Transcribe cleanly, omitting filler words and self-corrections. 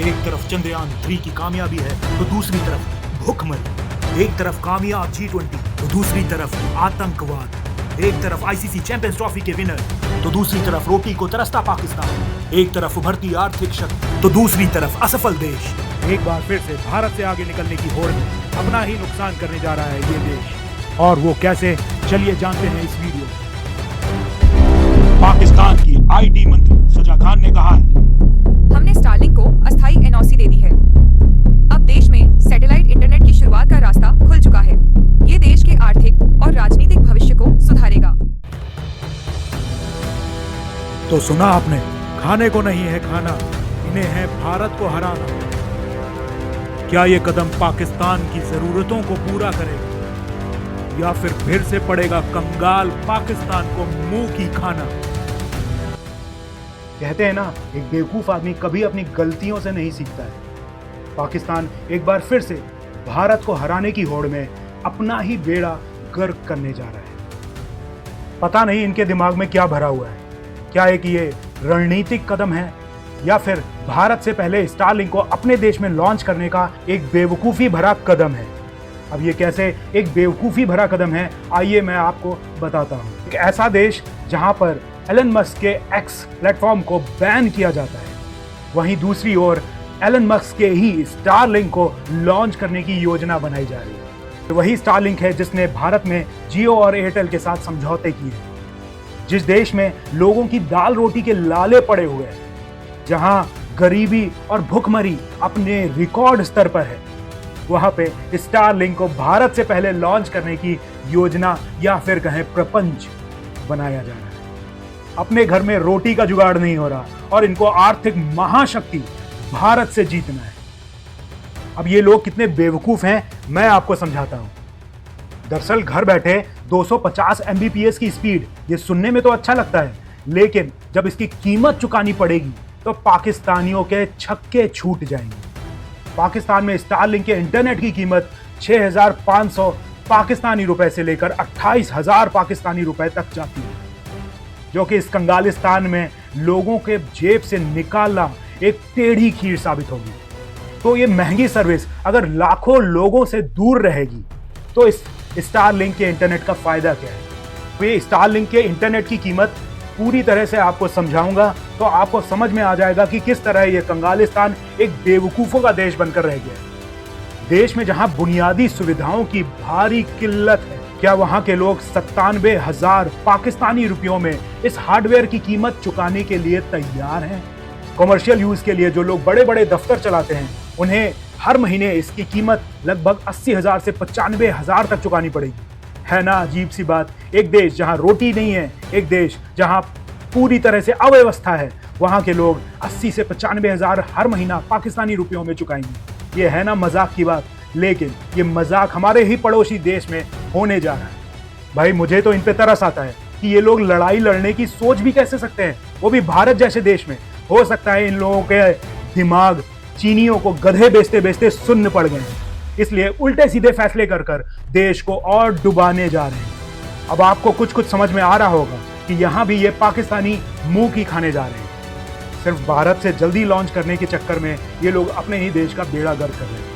एक तरफ चंद्रयान-3 की कामयाबी है तो दूसरी तरफ भूखमरी। एक तरफ कामयाब G20 तो दूसरी तरफ आतंकवाद। एक तरफ आईसीसी चैंपियंस ट्रॉफी के विनर तो दूसरी तरफ रोटी को तरसता पाकिस्तान। एक तरफ उभरती आर्थिक शक्ति तो दूसरी तरफ असफल देश। एक बार फिर से भारत से आगे निकलने की होड़ में अपना ही नुकसान करने जा रहा है ये देश। और वो कैसे, चलिए जानते हैं इस वीडियो में। पाकिस्तान की आईटी मंत्री सजा खान ने कहा है, हमने स्टारलिंक को अस्थायी एनओसी दे दी है। अब देश में सैटेलाइट इंटरनेट की शुरुआत का रास्ता खुल चुका है। ये देश के आर्थिक और राजनीतिक भविष्य को सुधारेगा। तो सुना आपने, खाने को नहीं है खाना, इन्हें है भारत को हराना। क्या ये कदम पाकिस्तान की जरूरतों को पूरा करेगा या फिर से पड़ेगा कंगाल पाकिस्तान को मुंह की खाना। कहते हैं ना, एक बेवकूफ आदमी कभी अपनी गलतियों से नहीं सीखता है। पाकिस्तान एक बार फिर से भारत को हराने की होड़ में अपना ही बेड़ा गर्क करने जा रहा है। पता नहीं इनके दिमाग में क्या भरा हुआ है। क्या एक ये रणनीतिक कदम है या फिर भारत से पहले स्टारलिंक को अपने देश में लॉन्च करने का एक बेवकूफी भरा कदम है। अब ये कैसे एक बेवकूफी भरा कदम है, आइए मैं आपको बताता हूँ। एक ऐसा देश जहां पर एलन मस्क के एक्स प्लेटफॉर्म को बैन किया जाता है, वहीं दूसरी ओर एलन मस्क के ही स्टारलिंक को लॉन्च करने की योजना बनाई जा रही है। तो वही स्टारलिंक है जिसने भारत में जियो और एयरटेल के साथ समझौते किए हैं। जिस देश में लोगों की दाल रोटी के लाले पड़े हुए हैं, जहां गरीबी और भूखमरी अपने रिकॉर्ड स्तर पर है, वहां पे स्टारलिंक को भारत से पहले लॉन्च करने की योजना या फिर कहें प्रपंच बनाया जा रहा है। अपने घर में रोटी का जुगाड़ नहीं हो रहा और इनको आर्थिक महाशक्ति भारत से जीतना है। अब ये लोग कितने बेवकूफ हैं, मैं आपको समझाता हूं। दरअसल घर बैठे 250 MBPS की स्पीड, ये सुनने में तो अच्छा लगता है, लेकिन जब इसकी कीमत चुकानी पड़ेगी तो पाकिस्तानियों के छक्के छूट जाएंगे। पाकिस्तान में स्टारलिंक के इंटरनेट की कीमत 6,500 पाकिस्तानी रुपए से लेकर 28,000 पाकिस्तानी रुपए तक जाती है, जो कि इस कंगालिस्तान में लोगों के जेब से निकालना एक टेढ़ी खीर साबित होगी। तो ये महंगी सर्विस अगर लाखों लोगों से दूर रहेगी तो इस स्टारलिंक के इंटरनेट का फायदा क्या है? तो ये स्टारलिंक के इंटरनेट की कीमत पूरी तरह से आपको समझाऊंगा तो आपको समझ में आ जाएगा कि किस तरह यह कंगालिस्तान एक बेवकूफों का देश बनकर रह गया है। देश में जहां बुनियादी सुविधाओं की भारी किल्लत है, क्या वहां के लोग 97,000 पाकिस्तानी रुपयों में इस हार्डवेयर की कीमत चुकाने के लिए तैयार हैं? कॉमर्शियल यूज के लिए जो लोग बड़े बड़े दफ्तर चलाते हैं, उन्हें हर महीने इसकी कीमत लगभग 80,000 से 95,000 तक चुकानी पड़ेगी। है ना अजीब सी बात? एक देश जहां रोटी नहीं है, एक देश जहां पूरी तरह से अव्यवस्था है, वहां के लोग 80 से 95,000 हर महीना पाकिस्तानी रुपयों में चुकाएंगे। ये है ना मजाक की बात? लेकिन ये मजाक हमारे ही पड़ोसी देश में होने जा रहा है। भाई मुझे तो इन पे तरस आता है कि ये लोग लड़ाई लड़ने की सोच भी कैसे सकते हैं, वो भी भारत जैसे देश में। हो सकता है इन लोगों के दिमाग चीनियों को गधे बेचते बेचते सुन्न पड़ गए हैं, इसलिए उल्टे सीधे फैसले कर कर देश को और डुबाने जा रहे हैं। अब आपको कुछ कुछ समझ में आ रहा होगा कि यहां भी ये पाकिस्तानी मुंह की खाने जा रहे हैं। सिर्फ भारत से जल्दी लॉन्च करने के चक्कर में ये लोग अपने ही देश का बेड़ा गर्क कर रहे हैं।